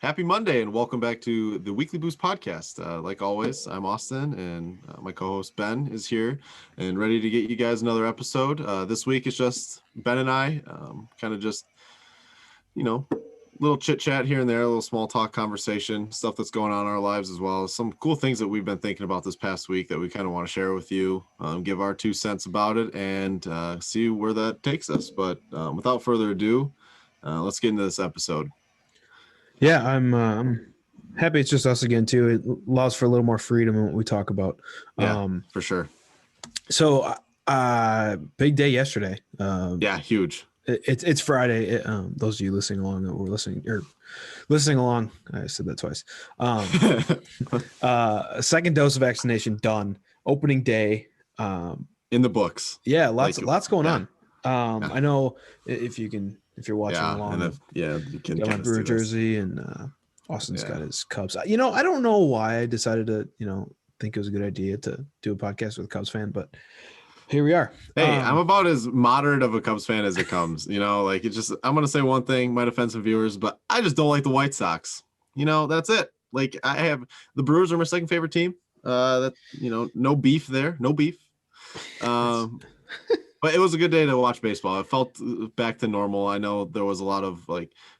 Happy Monday and welcome back to the Weekly Boost podcast. Like always, I'm Austin and my co-host Ben is here and ready to get you guys another episode. This week it's just Ben and I, kind of just, little chit chat here and there, a little small talk conversation, stuff that's going on in our lives as well. Some cool things that we've been thinking about this past week that we kind of want to share with you, give our 2 cents about it and see where that takes us. But without further ado, let's get into this episode. Yeah, I'm happy it's just us again too. It allows for a little more freedom in what we talk about. Yeah, for sure. So, big day yesterday. Yeah, huge. It's Friday. Those of you listening along that were listening along, I said that twice. Second dose of vaccination done. Opening day. In the books. Yeah, lots going on. I know if you're watching along. You can got my Brewer jersey, and Austin's got his Cubs. I don't know why I decided to, think it was a good idea to do a podcast with a Cubs fan, but here we are. Hey, I'm about as moderate of a Cubs fan as it comes. I'm going to say one thing, might offend some viewers, but I just don't like the White Sox. That's it. Like, I have the Brewers are my second favorite team. No beef there, no beef. But it was a good day to watch baseball. It felt back to normal. I know there was a lot of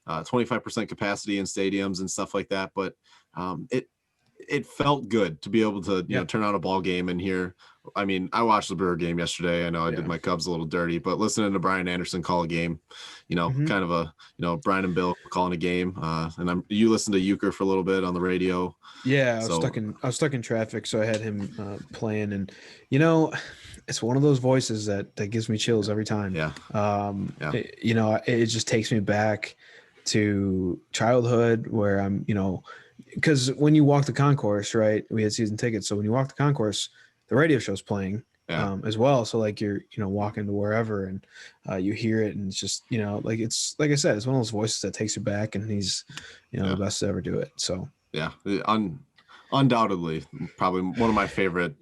25% capacity in stadiums and stuff like that, but it felt good to be able to turn on a ball game and hear. I mean, I watched the Brewer game yesterday. I know I did my Cubs a little dirty, but listening to Brian Anderson call a game, kind of a Brian and Bill calling a game, and you listened to Euchre for a little bit on the radio. Yeah, I was stuck in traffic, so I had him playing, and it's one of those voices that gives me chills every time. Yeah. It just takes me back to childhood where I'm, because when you walk the concourse, right? We had season tickets, so when you walk the concourse, the radio show's playing as well. So like you're, walking to wherever and you hear it, and it's just, it's like I said, it's one of those voices that takes you back, and he's, the best to ever do it. So yeah, undoubtedly, probably one of my favorite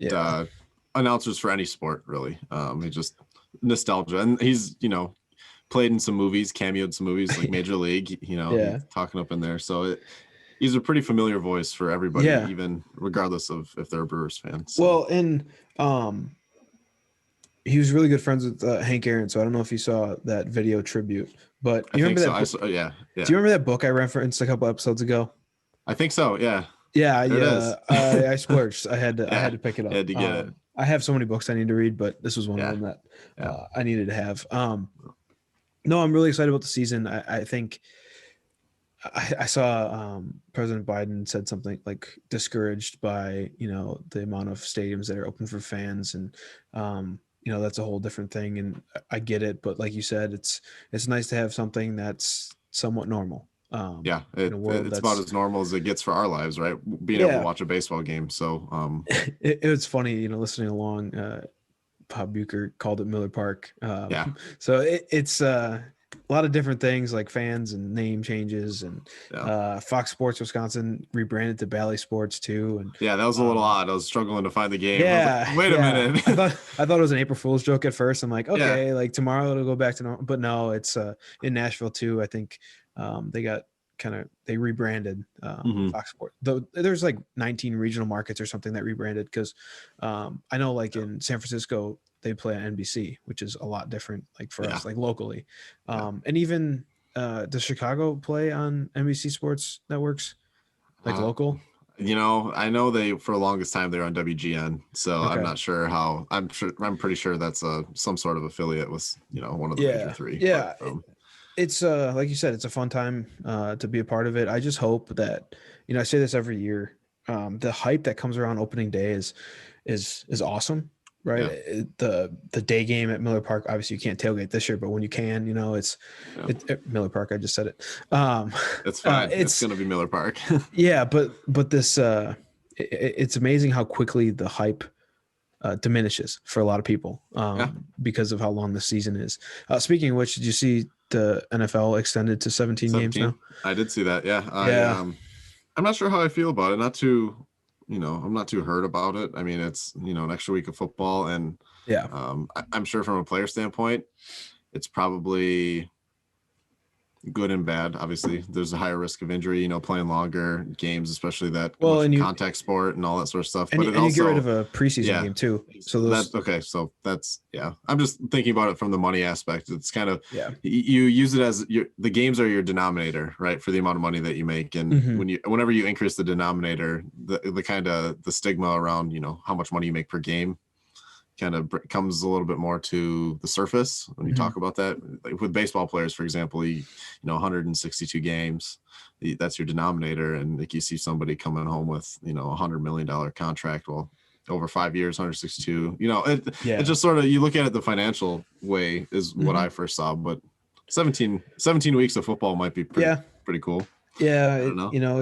announcers for any sport, really. He just nostalgia, and he's played in some movies, cameoed some movies like Major League, talking up in there. So he's a pretty familiar voice for everybody, even regardless of if they're a Brewers fan. So. Well, and he was really good friends with Hank Aaron. So I don't know if you saw that video tribute, but you remember that? So. Do you remember that book I referenced a couple episodes ago? I think so. Yeah. Yeah. I splurged. I had to pick it up. I had to get it. I have so many books I need to read, but this was one of them that I needed to have. No, I'm really excited about the season. I think I saw President Biden said something like discouraged by, the amount of stadiums that are open for fans. And, that's a whole different thing. And I get it. But like you said, it's nice to have something that's somewhat normal. It's about as normal as it gets for our lives, right? Being able to watch a baseball game. So it was funny, listening along. Bob Bucher called it Miller Park. So it's a lot of different things like fans and name changes, and Fox Sports Wisconsin rebranded to Bally Sports too. And that was a little odd. I was struggling to find the game. Wait a minute. I thought it was an April Fool's joke at first. I'm like, okay, like tomorrow it'll go back to normal, but no, it's in Nashville too. I think they rebranded Fox Sports. Though there's like 19 regional markets or something that rebranded, because I know like in San Francisco they play on NBC, which is a lot different like for us, like locally. And even does Chicago play on NBC Sports Networks, like local? I know they for the longest time they were on WGN, so I'm not sure how. I'm pretty sure that's some sort of affiliate with one of the major three. Yeah. But, it's like you said, it's a fun time to be a part of it. I just hope that, I say this every year, the hype that comes around opening day is awesome, right? The day game at Miller Park, obviously you can't tailgate this year, but when you can, it's Miller Park. I just said it. It's fine. It's going to be Miller Park. but this it's amazing how quickly the hype diminishes for a lot of people because of how long the season is. Speaking of which, did you see the NFL extended to 17 games now? I did see that. I'm not sure how I feel about it. Not too, I'm not too hurt about it. I mean, it's, an extra week of football, and I'm sure from a player standpoint, it's probably good and bad. Obviously, there's a higher risk of injury, playing longer games, especially that well, much and you contact sport and all that sort of stuff. and But you, it and you get rid also, of a preseason yeah, game too. So that those, okay. So that's, yeah. I'm just thinking about it from the money aspect. It's kind of, yeah. you use it as the games are your denominator, right, for the amount of money that you make. And whenever you increase the denominator, the kind of the stigma around how much money you make per game kind of comes a little bit more to the surface when you talk about that. Like with baseball players, for example, 162 games, that's your denominator. And like you see somebody coming home with, $100 million contract. Well, over 5 years, 162, it just sort of, you look at it the financial way is what I first saw, but 17 weeks of football might be pretty cool. Yeah. I don't know.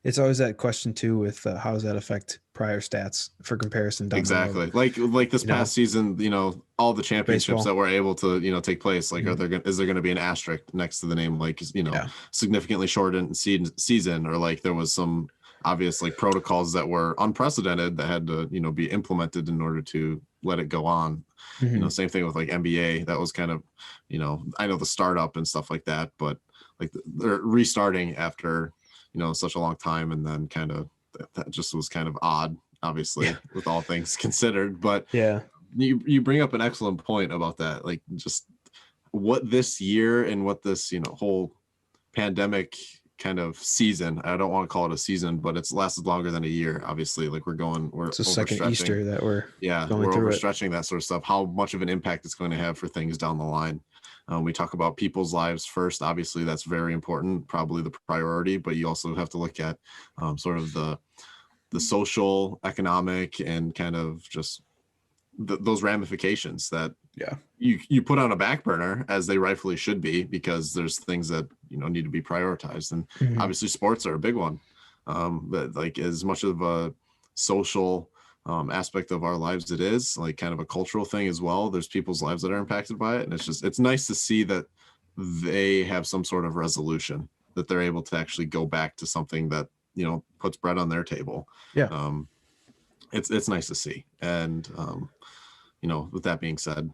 It's always that question too with how does that affect prior stats for comparison down exactly the road. like this past season, all the championships Baseball. that were able to take place, like is there going to be an asterisk next to the name, like significantly shortened season, or like there was some obvious like protocols that were unprecedented that had to be implemented in order to let it go on. Same thing with like NBA. That was kind of I know the startup and stuff like that, but like they're restarting after such a long time, and then kind of that just was kind of odd, obviously, with all things considered. But you bring up an excellent point about that, like just what this year and what this whole pandemic kind of season, I don't want to call it a season, but it's lasted longer than a year, obviously. Like it's a second Easter that we're overstretching that sort of stuff, how much of an impact it's going to have for things down the line. We talk about people's lives first. Obviously, that's very important, probably the priority, but you also have to look at sort of the social, economic, and kind of just those ramifications that you put on a back burner, as they rightfully should be, because there's things that need to be prioritized. And obviously sports are a big one. But like as much of a social aspect of our lives it is, like kind of a cultural thing as well, there's people's lives that are impacted by it, and it's nice to see that they have some sort of resolution, that they're able to actually go back to something that puts bread on their table. It's nice to see. And with that being said,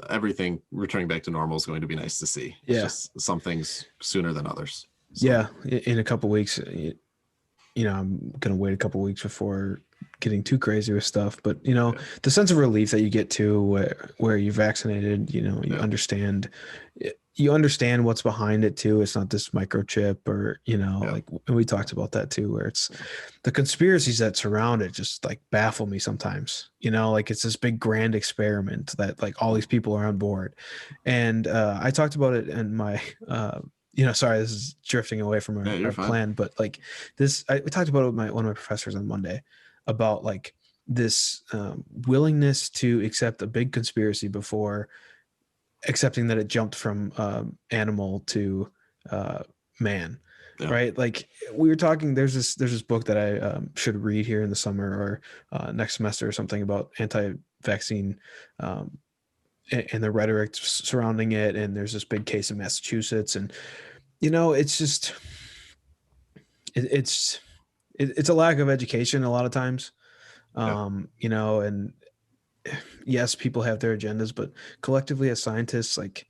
everything returning back to normal is going to be nice to see. It's just some things sooner than others. So. In a couple weeks, I'm gonna wait a couple weeks before getting too crazy with stuff, but the sense of relief that you get to where you're vaccinated, you understand what's behind it too. It's not this microchip or like, and we talked about that too, where it's the conspiracies that surround it just like baffle me sometimes. Like it's this big grand experiment that like all these people are on board. And I talked about it in my sorry, this is drifting away from our plan, but like this, we talked about it with one of my professors on Monday about like this willingness to accept a big conspiracy before accepting that it jumped from animal to man. Right. Like we were talking, there's this book that I should read here in the summer or next semester or something about anti-vaccine and the rhetoric surrounding it. And there's this big case in Massachusetts, and it's just it's a lack of education a lot of times. And yes, people have their agendas, but collectively as scientists, like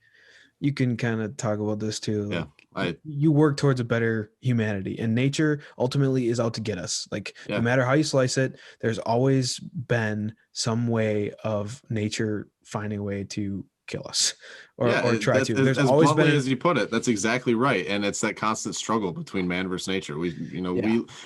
you can kind of talk about this too. Like, you work towards a better humanity, and nature ultimately is out to get us. Like no matter how you slice it, there's always been some way of nature finding a way to kill us or try to. There's as always bluntly been as you put it, that's exactly right. And it's that constant struggle between man versus nature. We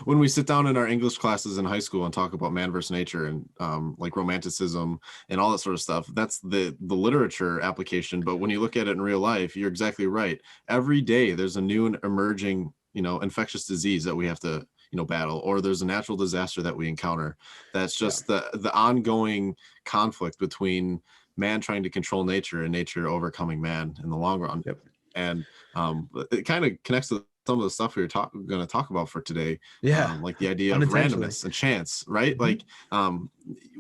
when we sit down in our English classes in high school and talk about man versus nature and like romanticism and all that sort of stuff, that's the literature application. But when you look at it in real life, you're exactly right. Every day there's a new and emerging infectious disease that we have to battle, or there's a natural disaster that we encounter. That's just the ongoing conflict between man trying to control nature and nature overcoming man in the long run. And it kind of connects to some of the stuff we were going to talk about for today. Like the idea of randomness and chance, right? Like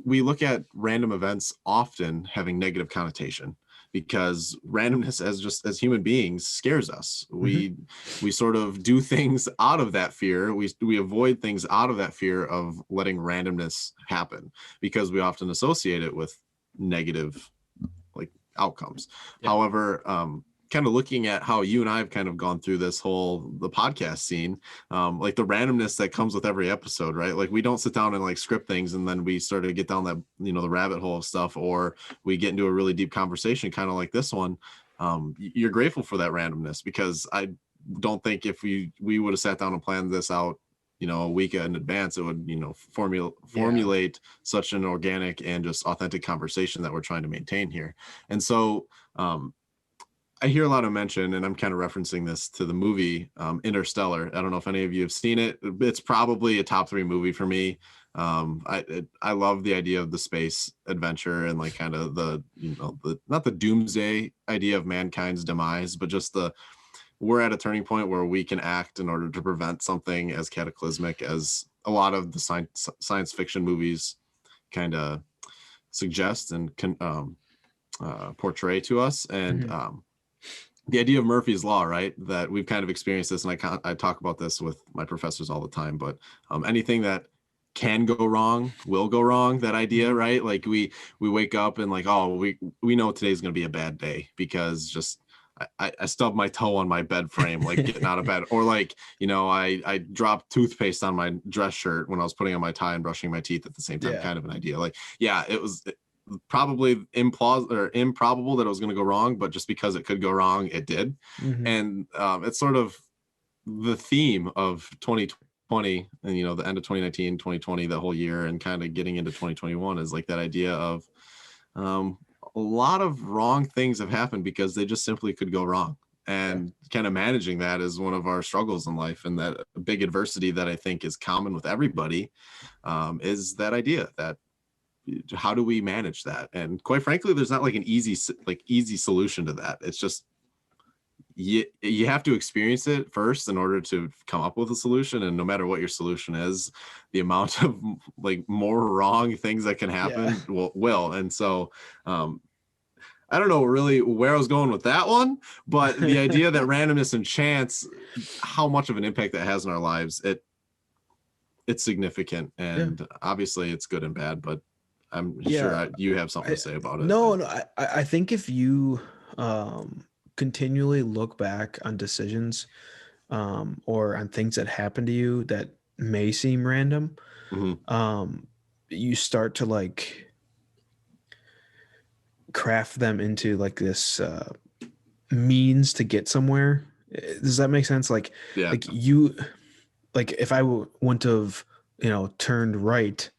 we look at random events often having negative connotation, because randomness as human beings scares us. We sort of do things out of that fear. We avoid things out of that fear of letting randomness happen, because we often associate it with negative like outcomes. However, kind of looking at how you and I have kind of gone through the podcast scene, like the randomness that comes with every episode, right? Like we don't sit down and like script things and then we sort of get down that, the rabbit hole of stuff, or we get into a really deep conversation, kind of like this one. You're grateful for that randomness, because I don't think if we would have sat down and planned this out, a week in advance, it would, formulate such an organic and just authentic conversation that we're trying to maintain here. And so I hear a lot of mention, and I'm kind of referencing this to the movie Interstellar. I don't know if any of you have seen it. It's probably a top 3 movie for me. I love the idea of the space adventure and like kind of the not the doomsday idea of mankind's demise, but just we're at a turning point where we can act in order to prevent something as cataclysmic as a lot of the science fiction movies kind of suggest and can portray to us. And the idea of Murphy's Law, right? That we've kind of experienced this, and I talk about this with my professors all the time, but anything that can go wrong will go wrong. That idea, right? Like we wake up and like, oh, we know today's going to be a bad day because just I stubbed my toe on my bed frame, like getting out of bed, or like, I dropped toothpaste on my dress shirt when I was putting on my tie and brushing my teeth at the same time, kind of an idea. Like, it was probably improbable that it was going to go wrong, but just because it could go wrong, it did. And it's sort of the theme of 2020 and, the end of 2019, 2020, the whole year, and kind of getting into 2021 is like that idea of, a lot of wrong things have happened because they just simply could go wrong. And kind of managing that is one of our struggles in life. And that big adversity that I think is common with everybody is that idea that how do we manage that? And quite frankly, there's not like an easy solution to that. It's just, you have to experience it first in order to come up with a solution. And no matter what your solution is, the amount of like more wrong things that can happen will. And so I don't know really where I was going with that one, but the idea that randomness and chance, how much of an impact that has in our lives, it's significant. And obviously it's good and bad, but I'm sure you have something to say about it. No, I think if you continually look back on decisions or on things that happen to you that may seem random, you start to like craft them into like this means to get somewhere. Does that make sense? Like, like if I wouldn't have, turned right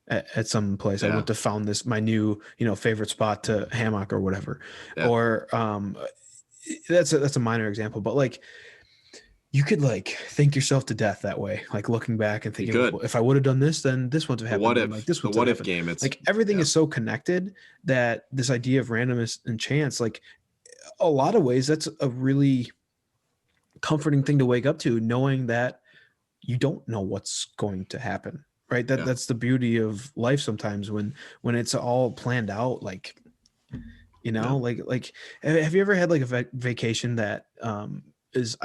at some place, I wouldn't have found my new, favorite spot to hammock or whatever. Or that's a minor example, but like you could like think yourself to death that way, like looking back and thinking, well, if I would have done this, then this wouldn't have happened. What if, like this the what if game? It's like everything is so connected that this idea of randomness and chance, like a lot of ways, that's a really comforting thing to wake up to, knowing that you don't know what's going to happen. Right. That's the beauty of life sometimes when it's all planned out, like, like, have you ever had like a vacation that is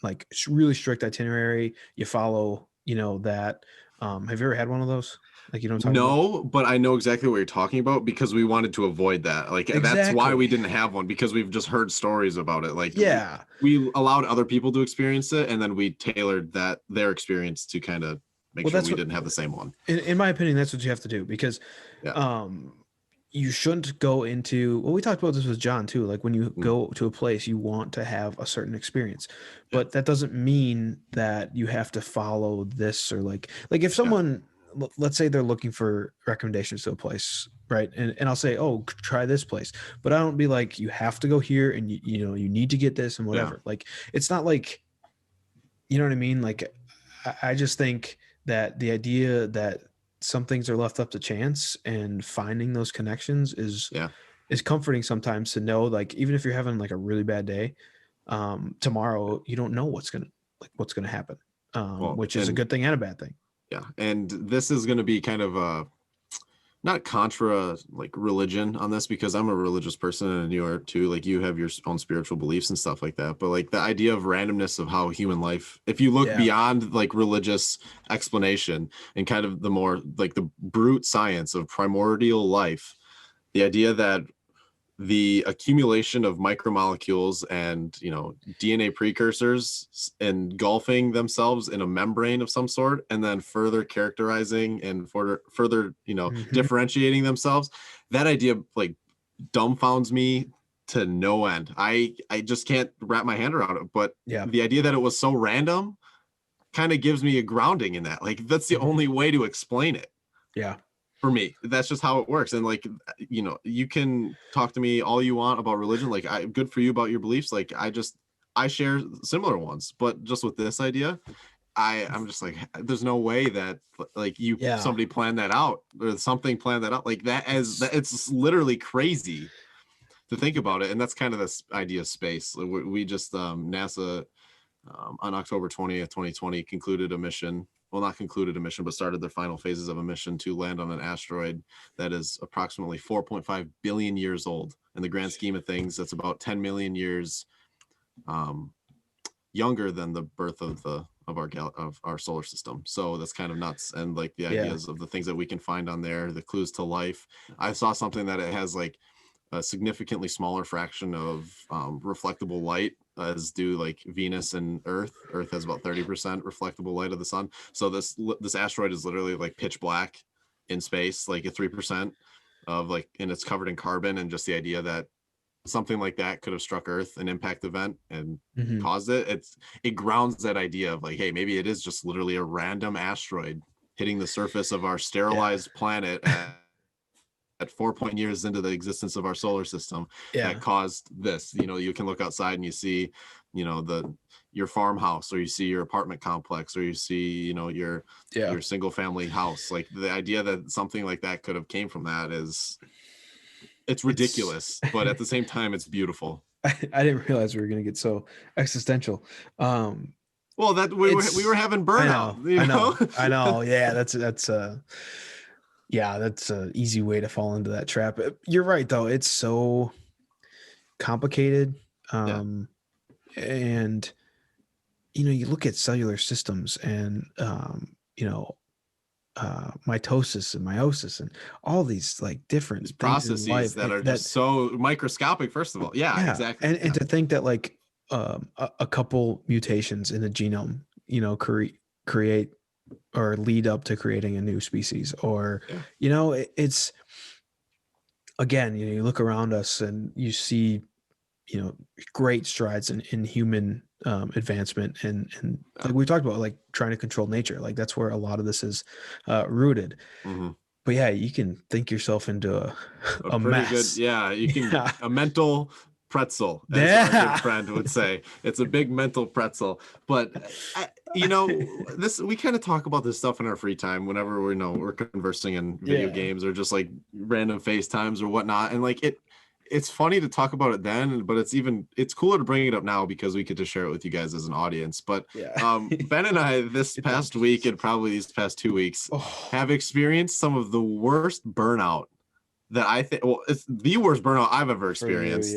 like really strict itinerary? You follow, that. Have you ever had one of those? Like, no, but I know exactly what you're talking about because we wanted to avoid that. Like, that's why we didn't have one, because we've just heard stories about it. Like, we allowed other people to experience it, and then we tailored their experience to kind of make sure we didn't have the same one. In my opinion, that's what you have to do, because you shouldn't go into, we talked about this with John too. Like when you go to a place, you want to have a certain experience, but that doesn't mean that you have to follow this, or like if someone, let's say they're looking for recommendations to a place, right? And I'll say, oh, try this place, but I don't be like, you have to go here and you need to get this and whatever. Like, it's not like, you know what I mean? Like, I just think that the idea that some things are left up to chance and finding those connections is comforting sometimes, to know, like, even if you're having like a really bad day, tomorrow, you don't know what's going to happen, which is a good thing and a bad thing. Yeah. And this is going to be kind of not contra like religion on this, because I'm a religious person and you are too. Like, you have your own spiritual beliefs and stuff like that. But like the idea of randomness of how human life, if you look beyond like religious explanation and kind of the more like the brute science of primordial life, the idea that the accumulation of micromolecules and, you know, DNA precursors engulfing themselves in a membrane of some sort, and then further characterizing and further, you know, differentiating themselves. That idea like dumbfounds me to no end. I just can't wrap my hand around it. But the idea that it was so random kind of gives me a grounding in that. Like, that's the only way to explain it. Yeah. For me, that's just how it works. And like, you know, you can talk to me all you want about religion. Like, good for you about your beliefs. Like, I share similar ones, but just with this idea, I'm just like, there's no way that like somebody planned that out or something planned that out like that. It's literally crazy to think about it. And that's kind of this idea of space. We just NASA on October 20th, 2020 concluded a mission. Well, not concluded a mission, but started their final phases of a mission to land on an asteroid that is approximately 4.5 billion years old. In the grand scheme of things, that's about 10 million years younger than the birth of our solar system. So that's kind of nuts. And like the ideas of the things that we can find on there, the clues to life. I saw something that it has like a significantly smaller fraction of reflectable light as do like Venus and Earth. Earth has about 30% reflectable light of the sun. So this asteroid is literally like pitch black in space, like a 3% of like, and it's covered in carbon. And just the idea that something like that could have struck Earth, an impact event, and caused it. It grounds that idea of like, hey, maybe it is just literally a random asteroid hitting the surface of our sterilized planet at 4 years into the existence of our solar system that caused this. You know, you can look outside and you see, you know, your farmhouse, or you see your apartment complex, or you see, you know, your single family house. Like the idea that something like that could have came from that it's ridiculous, but at the same time, it's beautiful. I didn't realize we were going to get so existential. Well, that we were having burnout. I know. Yeah, that's an easy way to fall into that trap. You're right, though. It's so complicated. And, you know, you look at cellular systems and, you know, mitosis and meiosis and all these like different processes in life that are just so microscopic. First of all, exactly. And to think that like a couple mutations in the genome, you know, create or lead up to creating a new species, or you know, it's again, you know, you look around us and you see, you know, great strides in human advancement, and like we talked about, like trying to control nature, like that's where a lot of this is rooted. But yeah, you can think yourself into a mess. Good, you can a mental pretzel, as our good friend would say. It's a big mental pretzel. But you know, we kind of talk about this stuff in our free time whenever we're conversing in video games or just like random FaceTimes or whatnot, and like it's funny to talk about it then, but it's cooler to bring it up now because we get to share it with you guys as an audience. But Ben and I this past week, and probably these past 2 weeks, have experienced some of the worst burnout that I think, well, it's the worst burnout I've ever experienced.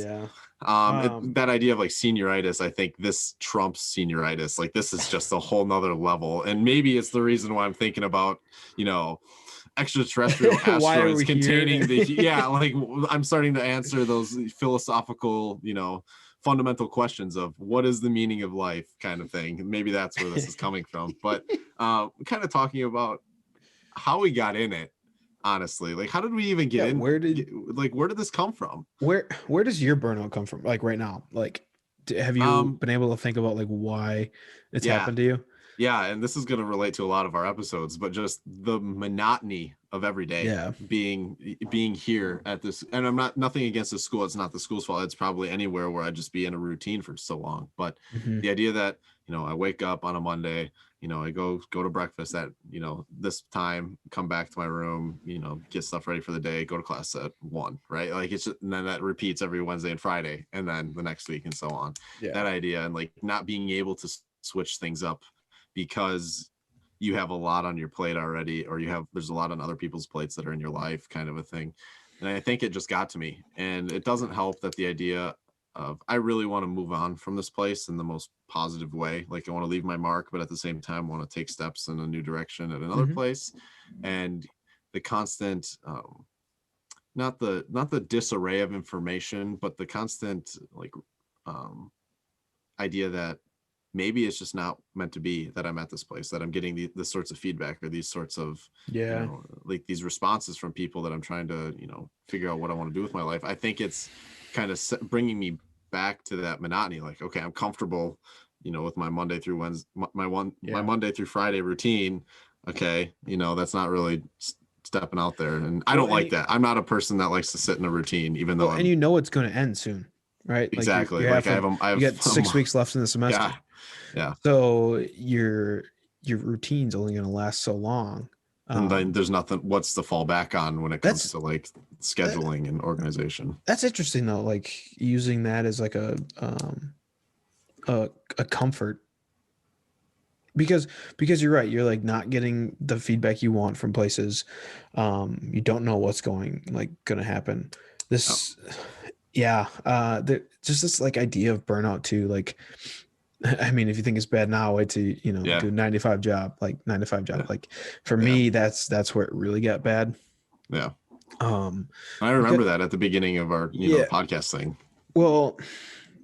That idea of like senioritis, I think this trumps senioritis. Like this is just a whole nother level. And maybe it's the reason why I'm thinking about, you know, extraterrestrial asteroids containing like I'm starting to answer those philosophical, you know, fundamental questions of what is the meaning of life kind of thing. Maybe that's where this is coming from. But kind of talking about how we got in it, honestly. Like, how did we even get in? Where did this come from? Where does your burnout come from? Like right now, like have you been able to think about like why it's happened to you? Yeah, and this is going to relate to a lot of our episodes, but just the monotony of every day being here at this, and I'm nothing against the school. It's not the school's fault. It's probably anywhere where I'd just be in a routine for so long. But the idea that, you know, I wake up on a Monday, you know, I go to breakfast at, you know, this time, come back to my room, you know, get stuff ready for the day, go to class at 1, right? Like it's just, and then that repeats every Wednesday and Friday, and then the next week and so on. That idea, and like not being able to switch things up because you have a lot on your plate already, or there's a lot on other people's plates that are in your life, kind of a thing. And I think it just got to me. And it doesn't help that the idea of, I really want to move on from this place in the most positive way. Like I want to leave my mark, but at the same time want to take steps in a new direction at another place. And the constant not the disarray of information, but the constant like idea that maybe it's just not meant to be that I'm at this place, that I'm getting this sorts of feedback or these sorts of, like these responses from people that I'm trying to, figure out what I want to do with my life. I think it's kind of bringing me back to that monotony. Like, okay, I'm comfortable, with my Monday through Wednesday, my Monday through Friday routine. Okay. That's not really stepping out there. And I don't like that. I'm not a person that likes to sit in a routine, even though and it's going to end soon. Right. Exactly. Like you got 6 weeks left in the semester. Yeah. So your routine's only going to last so long. And then there's nothing. What's to fall back on when it comes to like scheduling and organization? That's interesting though. Like using that as like a comfort, because you're right. You're like not getting the feedback you want from places. You don't know what's going to happen. Just this like idea of burnout too. Like, I mean, if you think it's bad now, wait to do 9 to 5 job. Like Like for me, that's where it really got bad. Yeah. I remember that at the beginning of our podcast thing. Well,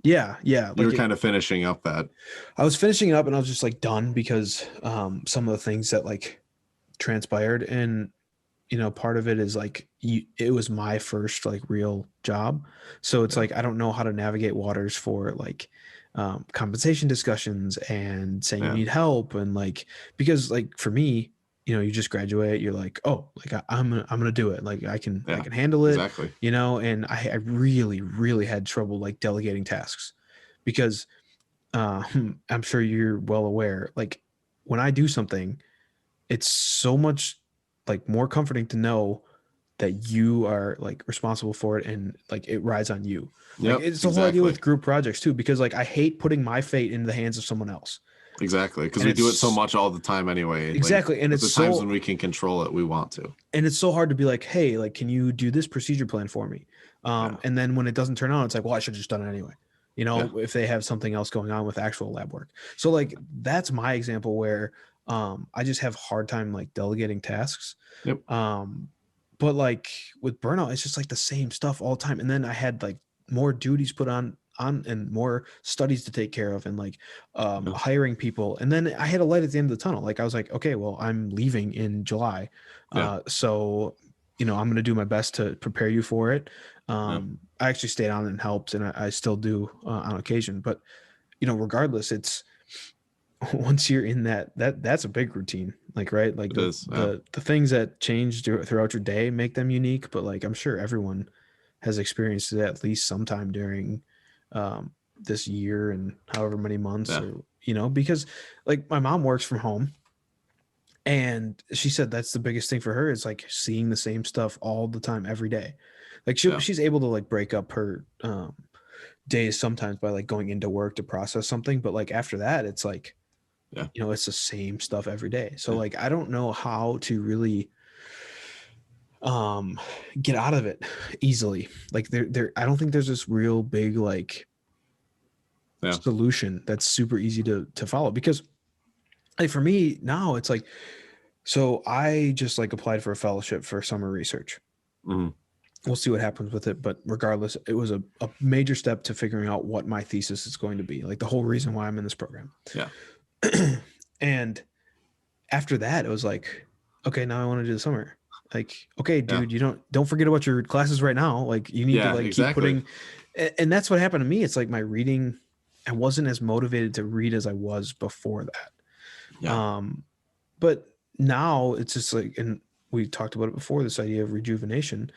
yeah. You were kind of finishing up that. I was finishing it up and I was just like done because some of the things that like transpired, and part of it is like it was my first like real job, so it's like I don't know how to navigate waters for like compensation discussions and saying you need help, and like because like for me, you just graduate, you're like, oh, like I'm gonna do it, like I can handle it, exactly. And I really had trouble like delegating tasks because I'm sure you're well aware, like when I do something, it's so much like more comforting to know that you are like responsible for it and like it rides on you. Like it's the whole idea with group projects too, because like I hate putting my fate into the hands of someone else. Exactly, because we do it so much all the time anyway. Exactly, like, and it's the times when we can control it, we want to. And it's so hard to be like, hey, like, can you do this procedure plan for me? And then when it doesn't turn out, it's like, well, I should have just done it anyway. If they have something else going on with actual lab work. So like that's my example where I just have hard time like delegating tasks. Yep. But like with burnout, it's just like the same stuff all the time. And then I had like more duties put on and more studies to take care of, and like hiring people. And then I had a light at the end of the tunnel. Like I was like, okay, well, I'm leaving in July. So, I'm going to do my best to prepare you for it. I actually stayed on and helped, and I still do on occasion. But, regardless, it's once you're in that's a big routine, like, right? Like the things that change throughout your day make them unique, but like I'm sure everyone has experienced it at least sometime during this year and however many months, or because like my mom works from home, and she said that's the biggest thing for her is like seeing the same stuff all the time every day. Like she's able to like break up her days sometimes by like going into work to process something, but like after that it's like it's the same stuff every day. So like I don't know how to really get out of it easily. Like there I don't think there's this real big like solution that's super easy to follow, because like for me now it's like, so I just like applied for a fellowship for summer research. We'll see what happens with it, but regardless, it was a major step to figuring out what my thesis is going to be, like the whole reason why I'm in this program. And after that it was like, okay, now I want to do the summer. Like, okay, dude, you don't forget about your classes right now. Like you need to like keep putting, and that's what happened to me. It's like my reading, I wasn't as motivated to read as I was before that. But now it's just like, and we talked about it before, this idea of rejuvenation.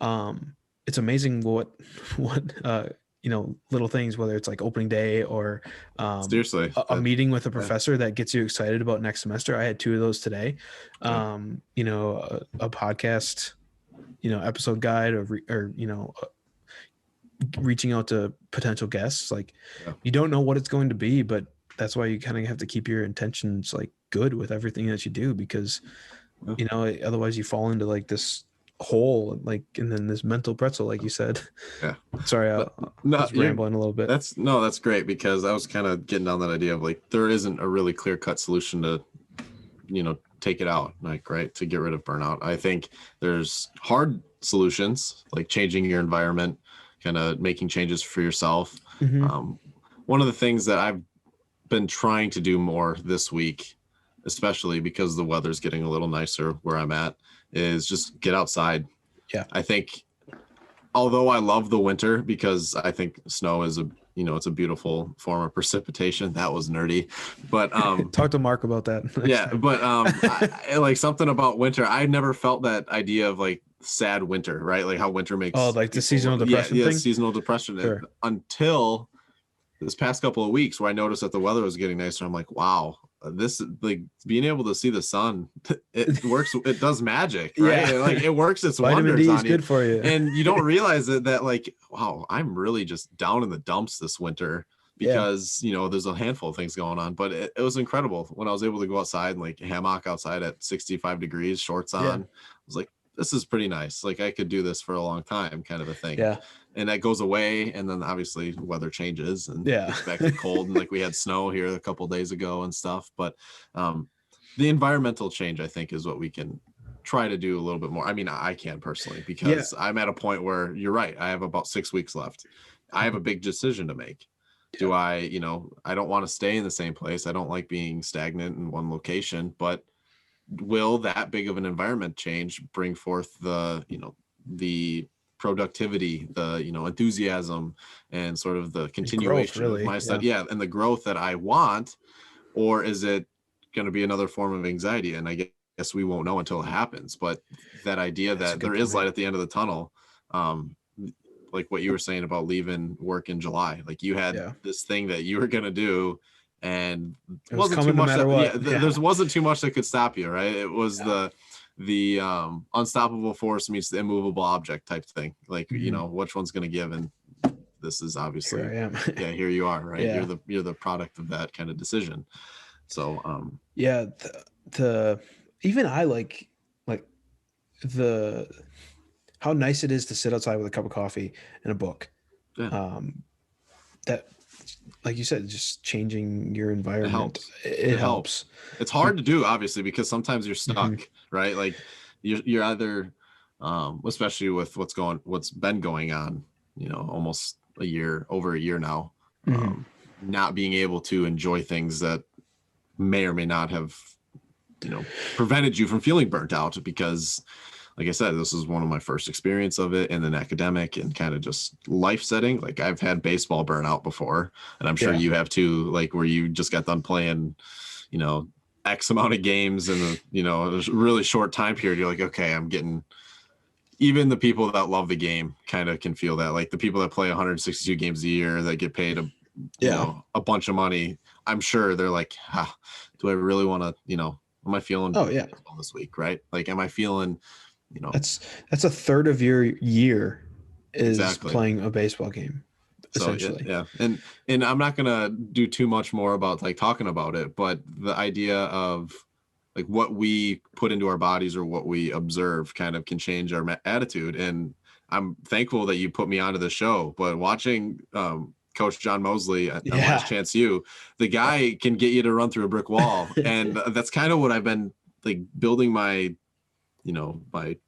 It's amazing what little things, whether it's like opening day or seriously a meeting with a professor that gets you excited about next semester. I had 2 of those today. A podcast, episode guide or reaching out to potential guests. Like you don't know what it's going to be, but that's why you kind of have to keep your intentions like good with everything that you do, because otherwise you fall into like this hole, like, and then this mental pretzel, like you said. Sorry, I was rambling a little bit. That's great, because I was kind of getting down that idea of like there isn't a really clear-cut solution to take it out, like, right, to get rid of burnout. I think there's hard solutions, like changing your environment, kind of making changes for yourself. Mm-hmm. One of the things that I've been trying to do more this week, especially because the weather's getting a little nicer where I'm at, is just get outside. Yeah. I think, although I love the winter because I think snow is it's a beautiful form of precipitation. That was nerdy, but talk to Mark about that. Yeah, but I like something about winter. I never felt that idea of like sad winter, right? Like how winter makes like the seasonal depression yeah, thing. Seasonal depression. Sure. Until this past couple of weeks where I noticed that the weather was getting nicer. I'm like, wow, this, like, being able to see the sun, it works. It does magic, right? Yeah. Like it works its Vitamin wonders D on is good for you. And you don't realize that like, wow, I'm really just down in the dumps this winter because there's a handful of things going on. But it was incredible when I was able to go outside and like hammock outside at 65 degrees, shorts on. I was like, this is pretty nice. Like I could do this for a long time, kind of a thing. Yeah. And that goes away, and then obviously weather changes and it's back to cold, and like we had snow here a couple of days ago and stuff. But the environmental change, I think, is what we can try to do a little bit more. I mean, I can personally, because I'm at a point where you're right. I have about 6 weeks left. I have a big decision to make. Do I, I don't want to stay in the same place. I don't like being stagnant in one location, but will that big of an environment change bring forth the productivity, the enthusiasm, and sort of the continuation of my study, and the growth that I want? Or is it going to be another form of anxiety? And I guess we won't know until it happens. But that idea that there is light at the end of the tunnel, like what you were saying about leaving work in July, like you had this thing that you were going to do, and it wasn't too much there wasn't too much that could stop you, right? It was the unstoppable force meets the immovable object type thing, like which one's going to give? And this is obviously here I am. Here you are, right? You're the product of that kind of decision. So even I like the how nice it is to sit outside with a cup of coffee and a book. That, like you said, just changing your environment. It helps. It's hard to do, obviously, because sometimes you're stuck, right? Like you're either, especially with what's been going on, almost over a year now, not being able to enjoy things that may or may not have, prevented you from feeling burnt out, because, like I said, this is one of my first experience of it in an academic and kind of just life setting. Like I've had baseball burnout before, and I'm sure you have too, like where you just got done playing, X amount of games in a really short time period. You're like, okay, I'm getting, even the people that love the game kind of can feel that. Like the people that play 162 games a year that get paid a bunch of money, I'm sure they're like, do I really want to, am I feeling baseball this week, right? Like, am I feeling, that's a third of your year is playing a baseball game, essentially. And I'm not gonna do too much more about like talking about it, but the idea of like what we put into our bodies or what we observe kind of can change our attitude. And I'm thankful that you put me onto the show, but watching Coach John Mosley at Last Chance U, the guy can get you to run through a brick wall. And that's kind of what I've been like building my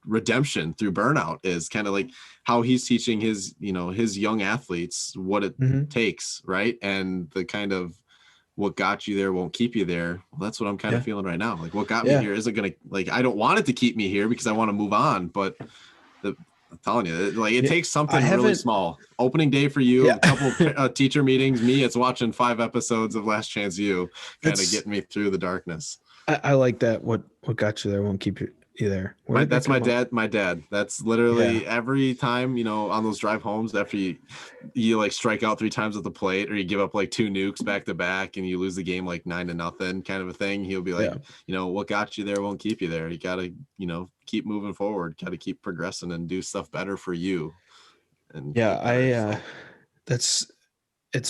redemption through Burnout, is kind of like how he's teaching his young athletes what it takes, right? And the kind of what got you there won't keep you there. Well, that's what I'm kind of feeling right now. Like what got me here isn't going to, like, I don't want it to keep me here because I want to move on, but I'm telling you, like it takes something really small. Opening day for you, a couple teacher meetings. Me, it's watching 5 episodes of Last Chance U, kind of getting me through the darkness. I like that. What got you there won't keep you there. That's my dad. That's literally every time, on those drive homes after you like strike out 3 times at the plate, or you give up like 2 nukes back to back and you lose the game like 9-0 kind of a thing. He'll be like, what got you there won't keep you there. You got to, keep moving forward, got to keep progressing and do stuff better for you. And it's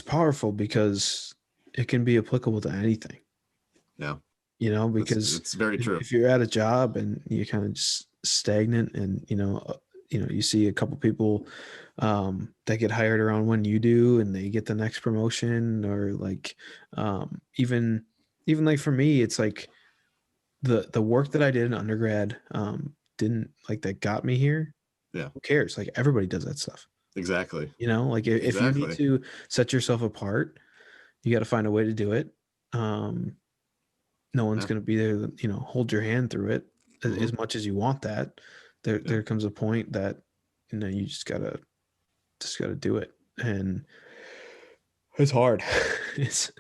powerful because it can be applicable to anything. Yeah. Because it's very true. If you're at a job and you're kind of just stagnant, and you see a couple people that get hired around when you do, and they get the next promotion, or like even like for me, it's like the work that I did in undergrad didn't like that got me here Yeah. Who cares? Like everybody does that stuff. Exactly. You know, like if you need to set yourself apart, you got to find a way to do it. No one's going to be there to, you know, hold your hand through it as much as you want that. There comes a point that, you know, you just gotta do it. And it's hard. it's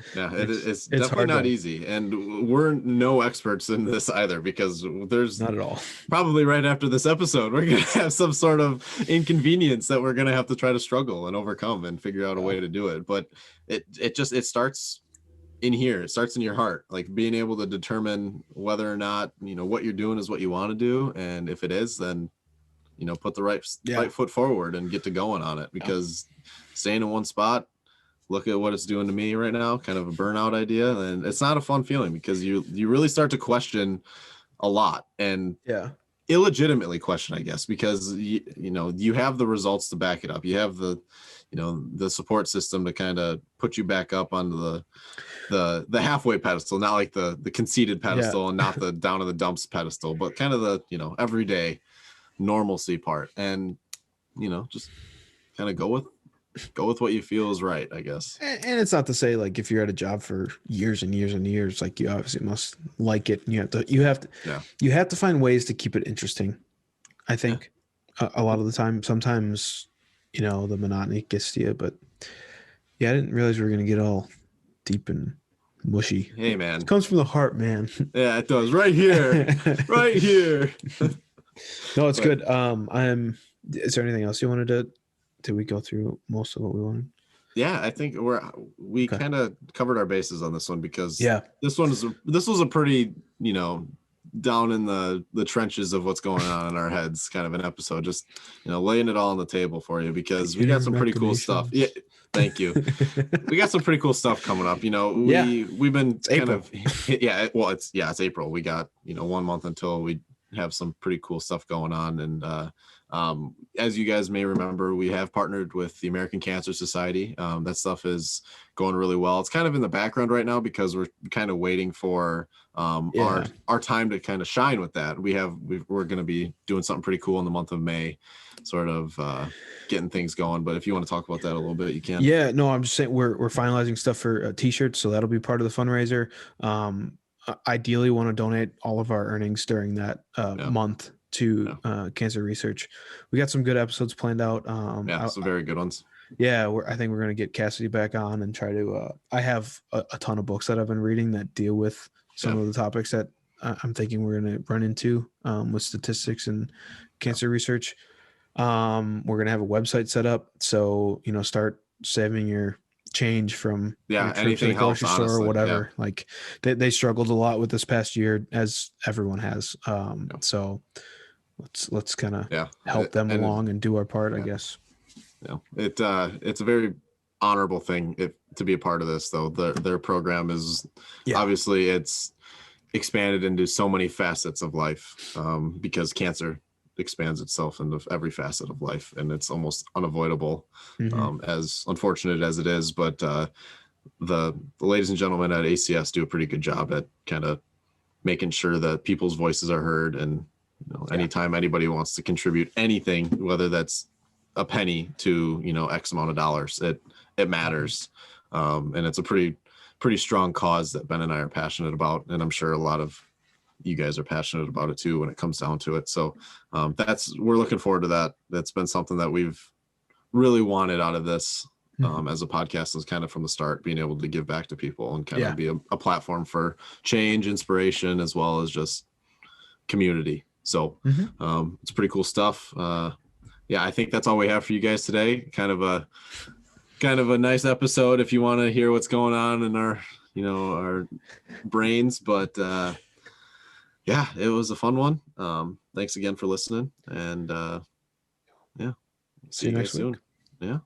definitely not easy. And we're no experts in this either, because there's not at all. Probably right after this episode, we're going to have some sort of inconvenience that we're going to have to try to struggle and overcome and figure out a way to do it. But it starts in here. It starts in your heart, like being able to determine whether or not, you know, what you're doing is what you want to do. And if it is, then, you know, put the right foot forward and get to going on it, because staying in one spot, look at what it's doing to me right now, kind of a burnout idea. And it's not a fun feeling, because you really start to question a lot, and illegitimately question, I guess, because you know, you have the results to back it up. You have the, you know, the support system to kind of put you back up onto the halfway pedestal, not like the conceited pedestal and not the down in the dumps pedestal, but kind of the, you know, everyday normalcy part. And, you know, just kind of go with what you feel is right, I guess. And it's not to say, like, if you're at a job for years and years and years, like, you obviously must like it, and you have to find ways to keep it interesting. I think a lot of the time, sometimes, you know, the monotony gets to you, but I didn't realize we were going to get all deep and mushy. Hey, man, it comes from the heart, man. Yeah, it does. Right here. Right here. No, it's good. Is there anything else you wanted to? Did we go through most of what we wanted? Yeah, I think we kind of covered our bases on this one, because this was a pretty, you know, down in the trenches of what's going on in our heads kind of an episode, just, you know, laying it all on the table for you, because we got some pretty cool stuff. Yeah, thank you. We got some pretty cool stuff coming up. You know, we've been it's April. We got, you know, 1 month until we have some pretty cool stuff going on. And as you guys may remember, we have partnered with the American Cancer Society. That stuff is going really well. It's kind of in the background right now, because we're kind of waiting for our time to kind of shine with that. We're going to be doing something pretty cool in the month of May, sort of getting things going. But if you want to talk about that a little bit, you can. Yeah, no, I'm just saying we're finalizing stuff for t-shirts, so that'll be part of the fundraiser. Ideally want to donate all of our earnings during that month to cancer research. We got some good episodes planned out. Some very good ones. I think we're going to get Cassidy back on and try to I have a ton of books that I've been reading that deal with some of the topics that I'm thinking we're going to run into with statistics and cancer research. We're going to have a website set up, so, you know, start saving your change from anything to the grocery store or whatever. Like they struggled a lot with this past year, as everyone has. So let's kind of help them along and do our part, I guess. It's a very honorable thing to be a part of this, though. Their program is obviously it's expanded into so many facets of life, because cancer expands itself into every facet of life, and it's almost unavoidable, as unfortunate as it is. But the ladies and gentlemen at ACS do a pretty good job at kind of making sure that people's voices are heard. And, you know, anytime anybody wants to contribute anything, whether that's a penny to, you know, X amount of dollars, it matters. And it's a pretty strong cause that Ben and I are passionate about, and I'm sure a lot of you guys are passionate about it too when it comes down to it. So we're looking forward to that. That's been something that we've really wanted out of this as a podcast, is kind of from the start, being able to give back to people and kind of be a platform for change, inspiration, as well as just community. So it's pretty cool stuff. I think that's all we have for you guys today. Kind of a nice episode if you want to hear what's going on in our brains, but it was a fun one. Thanks again for listening, and see you next guys week. soon. Yeah.